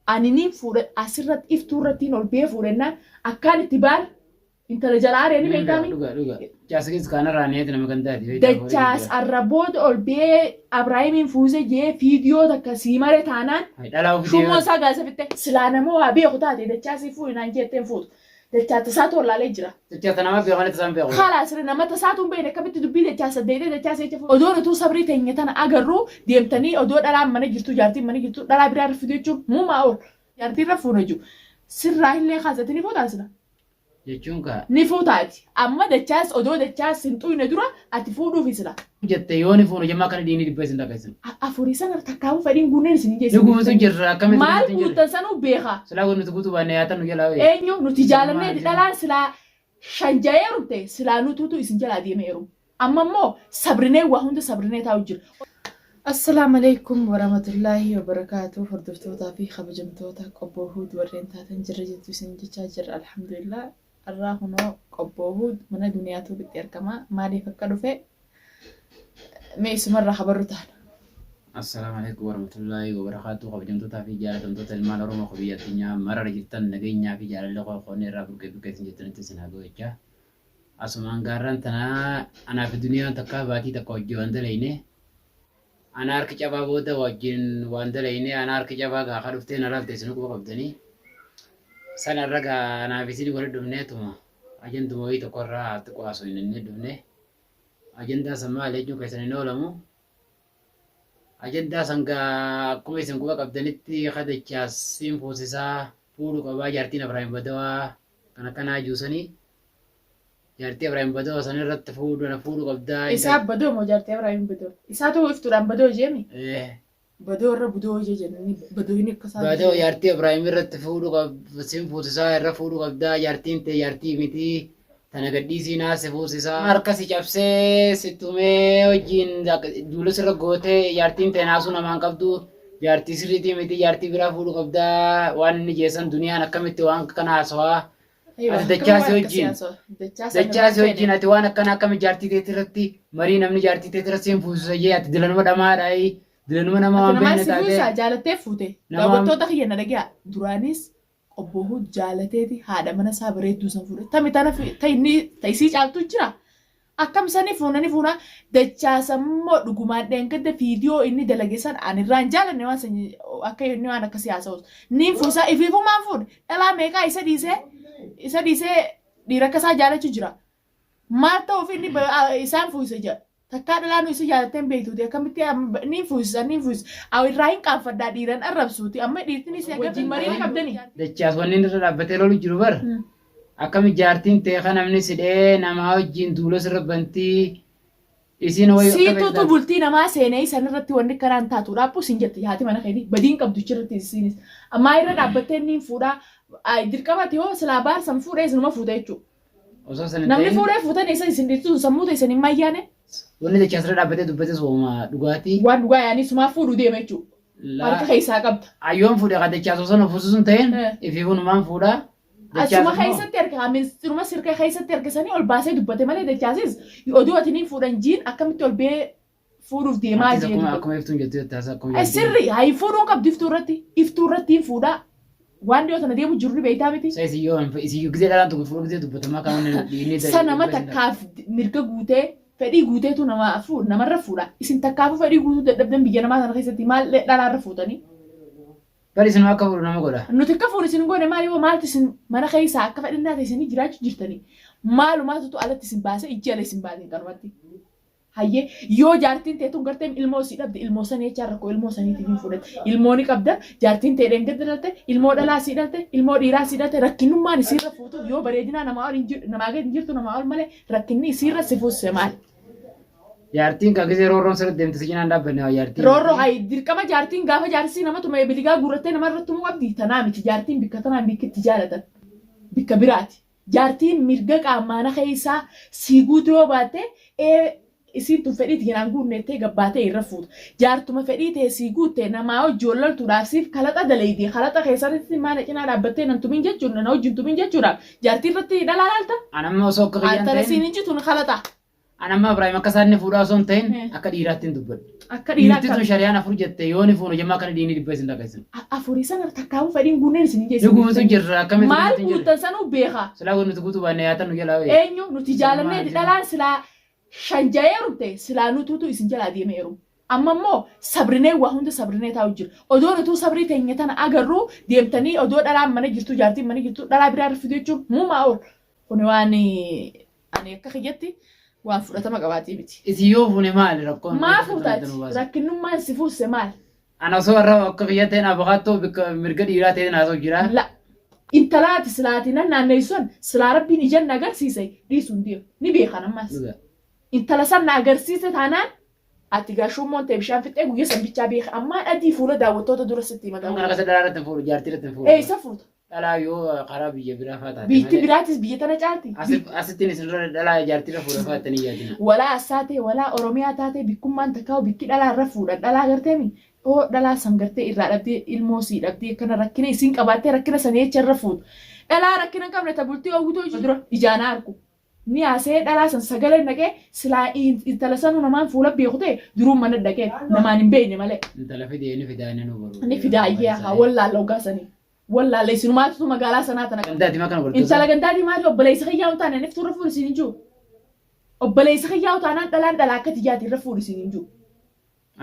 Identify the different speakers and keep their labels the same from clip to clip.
Speaker 1: أنيني فور أسرت إفتورتين والبيع فورنا أكان تبار أنت رجال يعني بيتامي
Speaker 2: دوغا جاسكيس كان رانيت نما كنتاتي
Speaker 1: دجاج الربود والبيع إبراهيم فوزة جي فيديو تكسيمة تانان شو ما ساقا سفته سلانا مو أبي أخطاتي دجاج يفوي نانجي تنفوت دجاج تساتو ولا لجرا
Speaker 2: دجاج أنا ما بيغني تسام بيغني
Speaker 1: خلاص رنا ما تساتو بينك كبت دبي دجاج سديده دجاج يتفوت أدور تو صبري تاني تنا أجرو ديمتني أدور ألعب من جرتو جارتي من جرتو ألعب برا رفيديو مو معقول جارتي رفونجو سر راهي اللي خازتني فوت أصلا
Speaker 2: jechuun ka
Speaker 1: ni fuutaati amma dachaas odoo dachaas hin xuyne dura ati fuudhuu fi sila
Speaker 2: jette yooni fuunu jemmaa kana diinii dhibbee sin dhaqeessin
Speaker 1: afurii sana takkaamu fedhiin guunneen isin
Speaker 2: ni guutu jirra akkamitti
Speaker 1: maal guutan sanuu beeka
Speaker 2: silaa kun nuti guutuu baannee yaatan nu jalaa
Speaker 1: eenyu nuti jaalannee dhalaan silaa shanja'eeru ta'e silaa nutuutu isin jalaa deemeeru amma immoo sabrinee waa hunda sabrinee taa'u jira. Assalaamu alaikum warahmatullahi wabarakatuh hordoftoota fi kabajamtoota qobboo huud warreen taatan jirra jettu isin jechaa jirra alhamdulillah. Irraa hunoo qobboo mana duniyaatu bitti argama maaliif akka dhufe meessumarraa habarru taana.
Speaker 2: Assalaamu alaikum warahmatullahi wabarakatuh kabajamtootaa fi jaalatamtoota ilmaan Oromoo biyya addunyaa marara jirtan nageenyaa fi jaalalli qoqqoonnee irraa burqee isin jettanitti isin haa gochaa. Asumaan gaarraan tanaa anaa fi duniyaan takka baatii takka hojii waan dalayne ana harka cabaa booda wajjin waan dalayne ana harka cabaa gaafa dhuftee na laaftee isin quba qabdanii sana raga na visini wala dumne tuma ajenda moyi to korra at kwaso inne dumne agenda sama leju kaisani no lamu agenda sanga kuma isin kuba qabdanitti khada chasim fosisa pulu qaba jartina Ibrahim Badawa kana jusani jarti Ibrahim Badawa sanirrat fudu qabda
Speaker 1: isa bado mo jarti Ibrahim Badawa isa to ifturan bado jemi بدو الرب بدو يجنني بدو ينكسر
Speaker 2: بدو يارتي إبراهيم رتفورو قب سيم فوتسا رفورو قب دا يارتين تي يارتي متي تناقدي سينا سفوسسا مركز يجابسه ستومه وجين جولس رغوته يارتين تناسو نمان قبدو يارتي سريتي متي يارتي برا فورو قب دا وان نجيسن دنيا نكمت وان كنا سوا دچاس وجين اتوان كنا كم جارتي تيرتي مري نمني جارتي تيرسين فوسسا يات دلن مدماراي دلنو نما بين
Speaker 1: تاعي جالتي فوتي دابتو تخينا دغيا دورانيس قبوه جالتي هذا من صابريت دوسن فوتي تمي تانا في تايني تايسي جالتو جرا akkam sani fuuna dachaasammo dhugumaan dheengadda fiidiyoo inni dalageessan ani irraan jaalanne waan sanyi akka inni waan akka siyaasaa niin fuusaa ifiifumaan fuudhe dhalaa meeqaa isa dhiisee dhiira akka isaa jaalachuu jira maal ta'uuf inni isaan fuuse jedha takkaa dhalaan isa jaalateen beektuuti akkamitti niin fuusisa irraa hin qaanfaddaa dhiiran arrabsuuti amma dhiirtiin isee wajjin marii qabdanii.
Speaker 2: Dachaas wanni irra dhaabbatee lolu jiru bara. Akkami jaartiin ta'e kan namni sidhee namaa wajjin duula sirra bantii isiin wayii
Speaker 1: akka beektaa. Siituu bultii namaa seenee isan irratti wanni karaan taatu dhaabbu siin jette haati mana keetii badiin qabdu jirti isiinis ammaa irra dhaabbattee niin fuudhaa dirqamati hoo silaa baarsan fuudhee isinuma fuudha jechuudha. Namni fuudhee fuutan isa isin dhiirtuun sammuu ta'e isin hin mayyaane.
Speaker 2: Wanni dachaas irra dhaabbatee dubbates hooma dhugaatii.
Speaker 1: Waan dhugaa yaanii sumaa fuudhuu deema jechuudha. Harka keessaa qabda.
Speaker 2: Ayyoon fuudhee kan dachaas osoo na fuusisuun ta'een ifii kunumaan fuudhaa.
Speaker 1: Asuma keessatti argaa ministiruma sirka keessatti argisanii ol baasee dubbate malee dachaasis oduu atiniin fuudhan jiin akkamitti ol bee fuudhuuf deemaa jiru.
Speaker 2: Akkuma iftuun jettu jettaas akkuma jettu.
Speaker 1: Sirri hayi fuudhuun qabdu iftuu irratti fuudhaa waan dhiyoo tana deemu jiru beektaa miti.
Speaker 2: Isiyyuu gisee dhalaan tokko fuudhu gisee dubbatamaa kan inni
Speaker 1: sanama takkaaf mirga guutee fedhii guuteetu namarra fuudha isin takkaafu fedhii guutuu dadhabdan biyya namaa sana keessatti maal dhalaarra fuutanii.
Speaker 2: Bari isin akka fuudhu nama godha.
Speaker 1: Nuti akka fuudhu isin goone maali hoo maaltu isin mana keessaa akka fedhinnaa ta'e isin jiraachuu jirtanii maalumaatutu alatti isin baasee ijji ala isin baateen kanumatti. Hayyee yoo jaartiin ta'e tun gartee ilmoo isii dhabde ilmoo sanii jechaa rakkoo ilmoo saniitiin hin fudhate ilmoo ni qabda jaartiin ta'e dheengadda dhalte ilmoo dhalaa isii dhalte ilmoo dhiiraa isii dhalte rakkinnummaan isiirra fuutu yoo bareedinaa namaa gadi hin jirtu namaa ol malee rakkinni isiirra si fuusse maali.
Speaker 2: Jaartiin kan gisee roorroon sirriitti deemte si cinaan dhaabbanne jaartiin.
Speaker 1: Roorroo hayi dirqama jaartiin gaafa jaarsi nama tume biligaa guurrattee nama irratti tumuu qabdi tanaa miti jaartiin bikka tanaan bikka itti jaalatan bikka biraati. Jaartiin mirga qaamaana keessaa sii guutuu yoo baatte isiin tun fedhii tiinaan guunnettee gabbaatee irra fuutu. Jaartuma fedhii ta'e sii guutte namaa hojii loltuudhaaf siif kalaxa daleedii kalaxa keessatti maana cinaa dhaabbattee nan tumin jechuudha na wajjin tumin jechuudhaaf jaartii irratti dhalaa laalta.
Speaker 2: Anamma osoo akka
Speaker 1: kiyyaan ta'e. Antara siin inji tun kalaxa.
Speaker 2: أنا ما براي ما كسرني فورا صنتين أكاد إيراتين دبل
Speaker 1: Akka dhiiraa
Speaker 2: يرتي شريان أفرج يوني فورا جماعة كان ديني دبل سندا كيسن
Speaker 1: afurii sana takkaa'uu fedhiin guunneen isin jechuudha.
Speaker 2: يقوم تجرا كم
Speaker 1: Maal guutan sanuu beeka.
Speaker 2: سلا قلنا تقولوا بنا يا تنو يلا
Speaker 1: Eenyu nuti jaalannee dhalaan silaa shanja'eeru ta'e silaa nutuutu isin jalaa deemeeru. Amma immoo sabrinee waa hunda sabrinee taa'u jira. Odoo nutuu sabrii teenya tana agarru deemtanii odoo dhalaan mana jirtu jaartiin mana jirtu dhalaa biraa raffitu jechuun muumaa ool. Kuni waan ani akka kiyyatti waan fudhatama qabaatii miti.
Speaker 2: إسيوف ونمال ركون
Speaker 1: Maa fuutaati rakkinnummaan si fuusse maal?
Speaker 2: أنا صور كفيتين أبغاتو بك مرقد إيراتين أنا صور
Speaker 1: La intalaati silaati nan naanneessuun silaa rabbiin ijaan na agarsiise dhiisuun deemu ni beekan ammas. Intala san na agarsiise taanaan ati gaashummoon ta'e bishaan fixee guyyaa san bichaa beeka ammaa dhadii fuula daawwattoota dura sitti
Speaker 2: أنا
Speaker 1: maqaa.
Speaker 2: كسر دارة تنفور جارتي تنفور
Speaker 1: Eessa fuuta?
Speaker 2: لا يو خراب يجي برا فاتها
Speaker 1: Biitti biraatis biyya tana caalti.
Speaker 2: أستني سنرى لا جارتي تنفور فاتني يا
Speaker 1: Walaa as taate walaa Oromiyaa taate bikkummaan takkaa'u bikki dhalaa irra fuudhan dhalaa garteemi. Oo dhalaa san gartee irraa dhabdee ilmoo sii dhabdee kana rakkina isiin qabaattee rakkina san jecha irra fuudhu. Dhalaa rakkina hin qabne tabultii hawwitoo ishee dura ijaanaa argu. Ni haasee dhalaa san sagalee naqee silaa intala sanuu namaan fuula beeku ta'e duruun mana dhaqee namaan hin beekne malee.
Speaker 2: أنت لا فيدي إني فيدي أنا نوبر
Speaker 1: Ni fidaayee haa wallaallee ogaasanii. Wallaallee isinumaatu magaalaa sanaa tana
Speaker 2: أنت ما كان قلت
Speaker 1: intala gandaatii maali obboleessa kiyyaa hin taane niftuu irra fuudhisiin hin jiru. Obboleessa kiyyaa taanaan dhalaan dhalaa akka tiyyaati irra fuudhisiin hin jiru.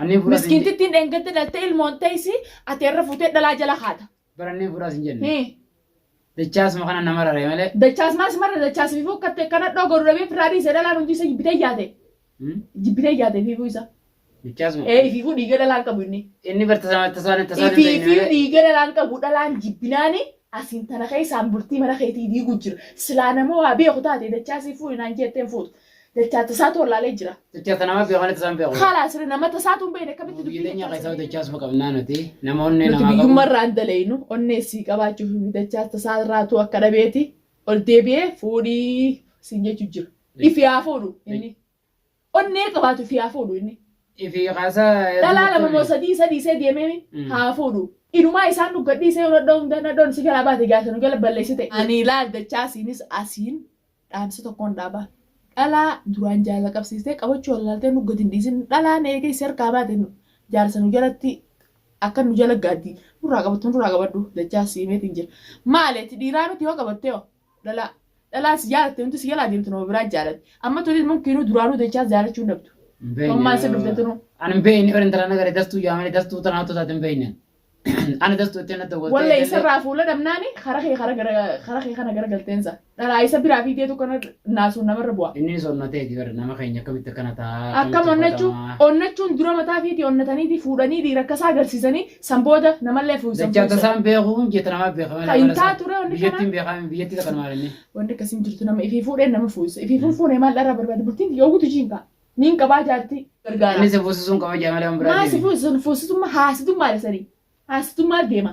Speaker 2: أني فراس
Speaker 1: Miskiintittiin dheengatte dhaltee ilmoon ta'isi ati irra fuutee dhalaa jala haata.
Speaker 2: براني فراس إنجن
Speaker 1: Hee
Speaker 2: دچاس ما كان نمر رأي ماله
Speaker 1: dachaas maas marra dachaas fiifuu katte kana dhogoru dhabee firaadii isa dhalaan hundi isa jibbitee yaate. Jibbitee yaate fiifuu isa.
Speaker 2: دچاس ما
Speaker 1: Fiifuu dhiiga dhalaan qabu inni.
Speaker 2: إني برتسامة تسوان
Speaker 1: Fiifuu dhiiga dhalaan qabu dhalaan jibbinaani asiin tana keessaan bultii mana keetii diiguu jira. Silaa nama waa beeku taate dachaasii fuudhi naan jetteen fuutu. Dachaa tasaatu wallaalee jira.
Speaker 2: دچاس أنا ما في غلط تسام في غلط
Speaker 1: Haalaas nama tasaatu hin beekne akkamitti
Speaker 2: بيدني قيساو
Speaker 1: dubbii
Speaker 2: دچاس ما كنا نتي نموني
Speaker 1: nuti
Speaker 2: نما
Speaker 1: biyyummarraan daleenu onneessii qabaachuuf dachaa tasaa irraatu akka dhabeeti ol deebi'ee fuudhii siin jechuu jira. Ifi haa fuudhu inni. Onnee qabaatu ifi haa fuudhu inni.
Speaker 2: في قاسا
Speaker 1: Dhalaa lama moo sadii deemee haa fuudhu. Inumaa isaan dhuggadhiisee nadhoon si galaa baate gaasanu gala balleessite. Ani ilaal dachaa asiinis asiin dhaamsa tokkoon dhaabaa. Dhalaa duraan jaala qabsiistee qabachuu wallaaltee dhuggatiin dhiisin dhalaan eegee serkaa baate jaarsanu jalatti akka nu jala gaaddi nurraa qabadhu dachaa siimeetiin jira. Maaleeti dhiiraa miti yoo qabattee yoo dhalaa si jaalatte wanti si jalaa deemtu nama biraa jaalatte. Amma tolii mumkiinuu duraanuu dachaa jaalachuu hin dhabdu. Mammaan si dhufte tunu.
Speaker 2: أنا مبين أورين ترى نقدر دستو جامل دستو تنا تو تاتم بينن أنا دستو تنا تو
Speaker 1: Wallee isarraa fuula dhabnaani karaa kee kana garagalteensa. Dhalaa isa biraa fiiteetu kana naasuun namarra bu'a.
Speaker 2: إني صورنا تيجي برا نما خيني كم تكنا تا
Speaker 1: Akkam onnachuun dura mataa fiiti onnataniiti fuudhanii dhiira akkasaa agarsiisanii sanbooda namallee fuusan.
Speaker 2: دچا تسام بيخون جتنا ما بيخون
Speaker 1: Kaayintaa ture onni kana.
Speaker 2: بيجتين بيخون بيجتي تكنا مالني
Speaker 1: Wanti akkasiin jirtu nama ifii fuudhee nama fuusa. Ifii fuudhee maal dharraa barbaade bultiin yoo guutu jiinka. Niin qabaa jaarti gargaara.
Speaker 2: إني سبوسون كم جامل هم برا
Speaker 1: Maasi fuusitummaa haasitummaa sanii. Haasitummaa deema.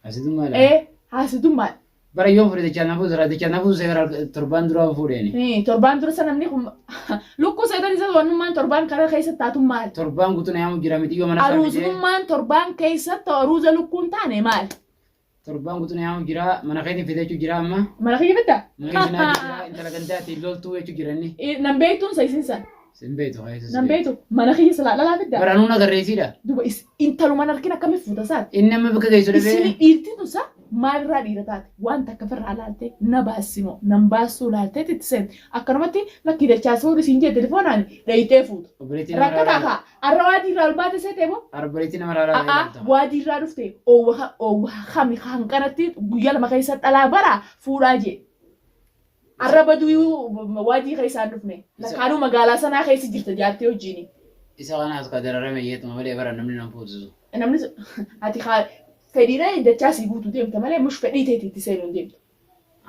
Speaker 2: أسيدو مالا
Speaker 1: Haasitummaa.
Speaker 2: برا يوم فريد دچا نفوز سيرا تربان درا فوريني
Speaker 1: Torbaan dura sana namni kun lukkuu seetan isa wannummaan torbaan karaa keessa taatu maal?
Speaker 2: تربان قطن يوم جرامتي يوم أنا سامي
Speaker 1: Aruuzummaan torbaan keessatti aruuza lukkuun taane maal?
Speaker 2: تربان قطن يوم جرا من خيتي في ذا جرا ما
Speaker 1: Mala kiyya bitta?
Speaker 2: ما يجينا جرا أنت لكن ذاتي لول تو يجو جراني
Speaker 1: Nan beektuun sayisiinsa.
Speaker 2: سنبيتو هاي
Speaker 1: Nan beektu mana kiyya silaa dhalaa bidda?
Speaker 2: برا نونا غريسي دا
Speaker 1: Duba intalumaan harkina akkamitti fuuta isaati?
Speaker 2: إنما بك جاي سودا
Speaker 1: Isin
Speaker 2: بيه
Speaker 1: dhiirti nusa maalirraa dhiira taate waan takka firraa laaltee na baasimoo nan baasuu laaltee itti seente akkanumatti lakkii dachaa suurri siin jee telefoonaan dhayitee fuutu.
Speaker 2: أبريتي
Speaker 1: Rakka
Speaker 2: نمرة
Speaker 1: taaka arra waa diirraa ol baate seetee moo?
Speaker 2: أربريتي نمرة لا
Speaker 1: Aa waa diirraa dhufte oowwa hami hanqanatti guyyaa lama keessa dhalaa bara fuudhaa jee. Arra baduu waajii keessaan dhufne lakkaanuu magaalaa sanaa keessa jirta jaartee wajjini.
Speaker 2: إذا أنا أتقدر رمي يت ما بدي برا نمني نفوز
Speaker 1: Namni ati fedhiidhaan dachaa sii guutuu deemta malee mush fedhii teetiitti seenuun deemta.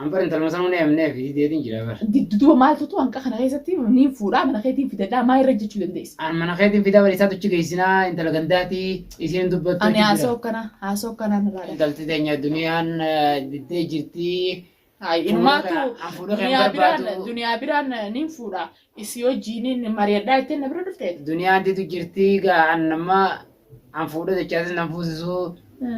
Speaker 2: أم برا أنت المسألة وني أمني في ديتين جرا برا
Speaker 1: Dudduuba maaltu hanqa kana keessatti niin fuudhaa mana keetiin fidadhaa maa irra jechuu dandeessa.
Speaker 2: أنا من خيتي في دوري ساتو تشجع سنا أنت لكن ذاتي يصير دبته
Speaker 1: Ani haasoo kana nirraa.
Speaker 2: أنت تدنيا الدنيا دتي جرتي
Speaker 1: Ilmaatu
Speaker 2: أفوده خير بربادو
Speaker 1: duniyaa biraan niin fuudha. Isii wajjiniin mari'adhaa ittiin na bira dhufte.
Speaker 2: الدنيا أنت تجرتي كأنما أفوده تجهز نفوسه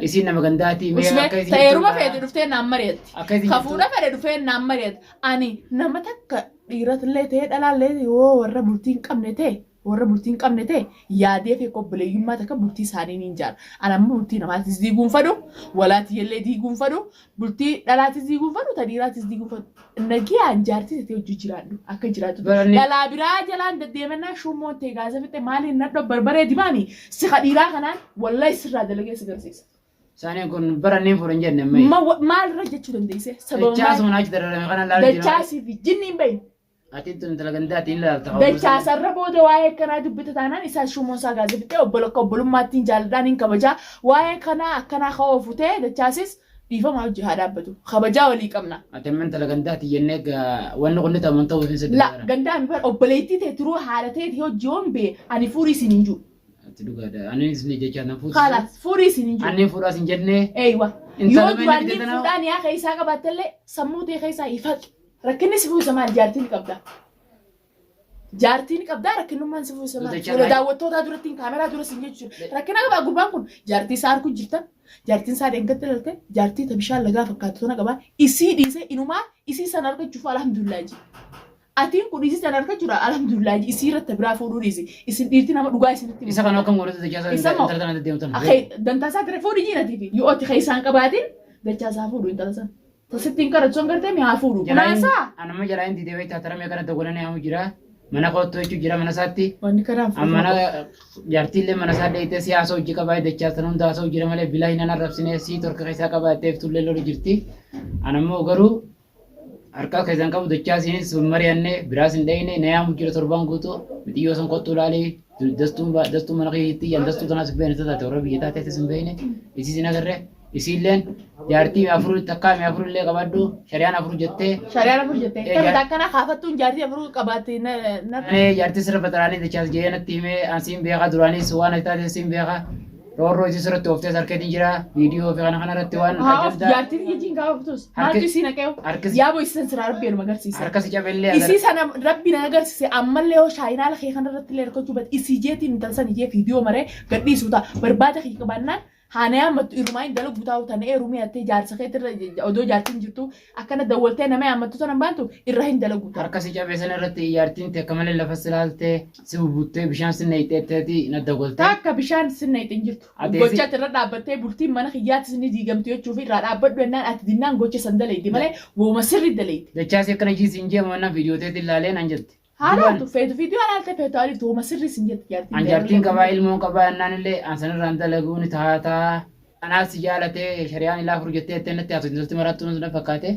Speaker 2: isin nama gandaati mee
Speaker 1: Usme
Speaker 2: akka isin
Speaker 1: ta'eeruma feete dhuftee naan mari'atti.
Speaker 2: akka isin
Speaker 1: Kafuudha fedhe dhufee naan mari'atti. Ani nama takka dhiiratillee ta'ee dhalaallee yoo warra bultii hin qabne ta'e warra bultii hin qabne ta'e yaadee fi obboleeyyummaa takka bultii isaanii ni ijaara. Ani ammoo bultii namaatis diiguun fadhu walaatiyyallee diiguun fadhu bultii dhalaatis diiguun fadhu ta dhiiraatis diiguun fadhu. Nagiyaan jaartii ta'e hojii jiraadhu akka jiraatu. Dhalaa biraa jalaan deddeemannaa shummoon ta'e gaasa fixe maaliin nadho barbaree dibaanii siqa dhiiraa kanaan wallahi sirraa dalagee si garsiisa.
Speaker 2: Saanii kun baranneen fuudhan jenne ammayya.
Speaker 1: Maalirra jechuu dandeesse?
Speaker 2: Dachaa suma naachi dararame kana laalu jira.
Speaker 1: Dachaasii fi jinni hin bahin.
Speaker 2: Ati tun intala gandaatiin ilaalta.
Speaker 1: Dachaasarra booda waa'ee akkanaa dubbita taanaan isaa shummoon isaa gaazexee obbolummaattiin jaaladhaan hin kabajaa. Waa'ee kanaa akkanaa haa oofu ta'e dachaasis dhiifama hojii haa dhaabbatu. Kabajaa walii qabna.
Speaker 2: Ati amma intala gandaati jennee wanni kun ta'u ta'uu fi
Speaker 1: La gandaan obboleettii ta'e turuu haadha ta'eeti hojii hoon bee ani furii isin hin jiru.
Speaker 2: Ati dhugaadha. Ani isin jechaa na fuudhu.
Speaker 1: Kaalas furii isin hin jiru.
Speaker 2: Ani fuudhaas hin jennee.
Speaker 1: Eeywa. Yoo du'aanii fuudhaan yaa keessaa qabaattellee sammuu ta'e keessaa ifaqi. Rakkinni si fuusa maal jaartiin qabda. Jaartiin qabdaa rakkinnummaan si fuusa maal. Fuula daawwattootaa duratti kaameraa dura siin jechuudha. Rakkina qabaa gubbaan kun jaartii isaa harkuu jirtan. Jaartiin isaa deengatti ilalte jaartii ta bishaan lagaa fakkaatu tona qabaa. Isii dhiisee inumaa isii sana argachuuf alhamdulillah ji. Atiin kun isii sana argachuudha alhamdulillah ji. Isii irratti biraa fuudhuu dhiisi. Isin dhiirti nama dhugaa isinitti.
Speaker 2: Isa kana akkam godhatu dachaasaa intala tana deddeemtan.
Speaker 1: Dantaasaa ture fuudhii jiinatiifi yoo ati keessaan qabaatiin dachaasaa fuudhu intala sana. Tasittiin kadhachuun gartee mi'aa fuudhu. Kunaasaa.
Speaker 2: Anamma jalaa inni deebee taataramee kana dogolanee hamu jira. Mana kootu jechuun jira mana isaatti.
Speaker 1: Wanni kanaan
Speaker 2: fuudhu. Mana jaartiillee mana isaa dheeyitee siyaasa hojii qabaa dachaasan hunda haasa'u jira malee bilaa hin arrabsinee sii torka keessaa qabaatteef tullee lolu jirti. Anammoo garuu harkaa keessaan qabu dachaasiinis mari'annee biraas hin dhayine na yaamu jira torbaan guutuu mitiyyoo san kottuu laalee dastuu mana kiyyitti yan dastuu kanaas beene taate warra biyya taateetis hin beene isiis hin agarree isiilleen jaartii afur takkaa mi afur illee qabaddu shari'aan afur jettee.
Speaker 1: Shari'aan afur jettee. Kan akkana kaafattuun jaartii afur qabaattee na.
Speaker 2: Jaartii sirra baxaraanii dachaas jee natti himee ansiin beekaa duraanis waan ati taate siin beekaa. Roorroo isii sirratti ooftee harkeetiin jira viidiyoo fi kana kanarratti waan
Speaker 1: ajandaa. Jaartiin ijjiin gaafatuus maaltu isiin haqeewu yaaboo isiin siraa rabbiin agarsiisa.
Speaker 2: Harkasi cabellee
Speaker 1: isii sana rabbiin agarsiise ammallee yoo shaayinaala kee kanarratti illee hirkachuu bada isii jeetiin intalsan ijee viidiyoo maree gadhiisuu ta'a barbaada kee qabannaan haanee ammattu irmaa hin dalagu taa'u tanee eerumee hattee jaarsa keetirra odoo jaartiin jirtu akkana dawwaltee nama ammattu sana baantu irra hin dalagu ta'a.
Speaker 2: Harkasi cabee sana irratti jaartiin akka malee lafa silaaltee si bubuttee bishaan sinna hixeetteeti na dawwaltee.
Speaker 1: Akka bishaan sinna hixeen jirtu. Gochaatti irra dhaabbattee bultiin mana kiyyaatti sinni diigamtu jechuuf irraa dhaabbadhu ennaan ati dinnaan gocha san daleeyti malee wooma sirri daleeyti.
Speaker 2: Dachaasi akkana jiisiin jeema viidiyoo teetti ilaalee nan jetti.
Speaker 1: Haalaatu feetu viidiyoo alaalte feetu aliiftu wooma sirri sin jetti jaartiin.
Speaker 2: Anjaartiin qabaa ilmoon qabaa ennaan illee ansanirraan dalaguun taataa. Anaas jaalatee shari'aan ilaa afur jettee ettee natti haasofti natti marattuu natti fakkaate.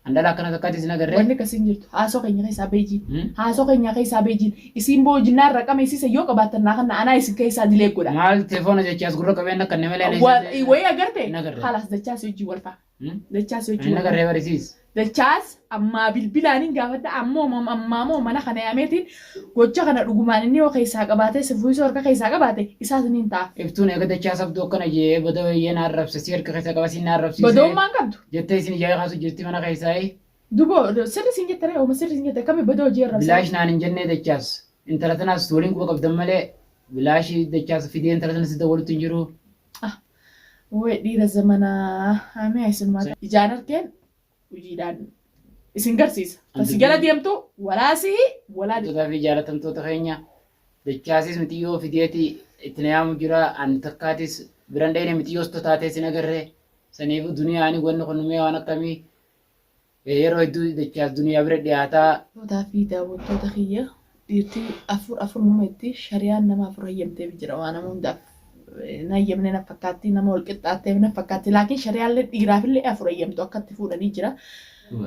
Speaker 2: Andala akkana takkaatti isin agarree.
Speaker 1: Wanni akkasiin jirtu haasoo keenya keessaa beejiin. Haasoo keenya keessaa beejiin. Isiin boojinaan raqame isiisa yoo qabaatan naa kana anaa isin keessaa dilee godha.
Speaker 2: Maal telefoona jechaas gurra qabeen akka nama ilaalee.
Speaker 1: Wayii agarte. Haalaas dachaas hojii wal fa'a. Dachaas hojii wal fa'a.
Speaker 2: Nagarree barisiis.
Speaker 1: Dachaas ammaa bilbilaan hin gaafadha ammoo mana kana yaameetiin gocha kana dhugumaan inni yoo keessaa qabaate sifuusoo harka keessaa qabaate isaas ni ta'a.
Speaker 2: Iftuun eega dachaas abduu akkana jee bada wayyee na arrabse si harka keessaa qaba si na arrabsiise.
Speaker 1: Badoommaan qabdu.
Speaker 2: Jettee isin ijaa kaasu jirti mana keessaa.
Speaker 1: Duboo sirri siin jettare ooma sirri siin jette kami badoo hojii arrabse.
Speaker 2: Bilaash naan hin jennee dachaas intala tanaas waliin quba qabdan malee bilaashii dachaas fidee intala tanas itti walitti hin jiru.
Speaker 1: Wayii dhiira zamanaa amee isin maata. Ijaan arkeen hojiidhaan isin garsiisa. Asi jala deemtu walaasii walaa deemtu.
Speaker 2: Fi jaalatamtoota keenya dachaasis mitiyyoo fideeti itti na yaamu jira an takkaatis biran dhayne mitiyyoos taatee isin agarree saniif duniyaani wanni kun mee waan akkamii yeroo hedduu dachaas duniyaa bira dhiyaataa.
Speaker 1: Tootaa fi daawwattoota kiyya dhiirtii afur numetti shari'aan nama afur hayyamtee jira waan nama hundaaf. Nayyamne na fakkaatti nama wal qixxaattee na fakkaatti laakiin shari'aallee dhiiraafillee afur hayyamtu akkatti fuudhanii jira.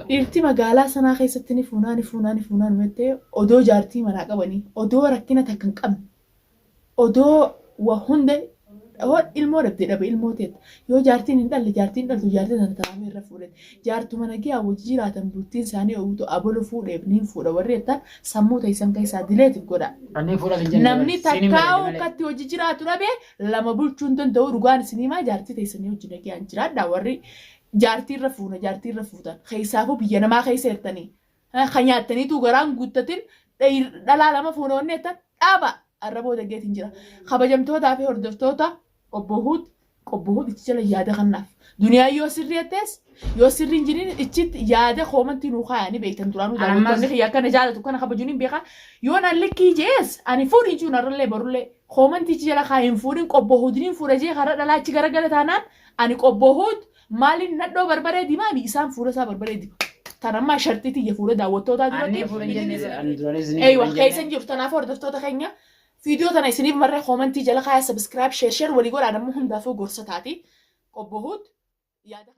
Speaker 1: Dhiirti magaalaa sanaa keessatti ni fuunaan mettee odoo jaartii manaa qabanii odoo rakkina takka hin qabne odoo waa hunda ilmoo dhabdee dhabe ilmoo teetta yoo jaartiin hin dhalle jaartiin dhaltu jaartiin sana taa'amee irra fuudhate jaartu mana giyaa wajji jiraatan bultiin isaanii oguutu abolu fuudheef niin fuudha warri jettan sammuu teessan keessaa dileetiif godha. Namni takkaa'u akkatti hojii jiraatu dhabe lama bulchuun danda'u dhugaan isiniimaa jaartii teessanii hojii nagiyaan jiraadha warri jaartii irra fuutan keessaafuu biyya namaa keessa jettanii kan nyaattaniitu garaan guuttatin dhalaa lama fuunoonni jettan dhaaba arraboo daggeetiin jira kabajamtootaa fi hordoftoota obbo Huut qobbohuun itti jala yaada kannaaf. Duniyaa yoo sirrii attees yoo sirrii hin jirin ichitti yaada koomantii nuu kaayanii beektan duraan nu daawwattoonni kiyya akkana jaalatu kana kabajuun hin beekaa. Yoo naan likkii jees ani fuudhin jiru narrallee barullee koomantii ichi jala kaayeen fuudhin qobbohuudiniin fuudha jee karaa dhalaachi garagala taanaan ani qobbohuud maaliin nadhoo barbaree dimaami isaan fuula isaa barbaree dima. Tanammaa shartiitii iyya fuula daawwattootaa duratti. Eeywa keessan jiru tanaaf hordoftoota keenya. Video tana isiniif marree koomantii jala kaaya subscribe share walii godhaa namni hundaafuu gorsa taati. Qobbohuud yaada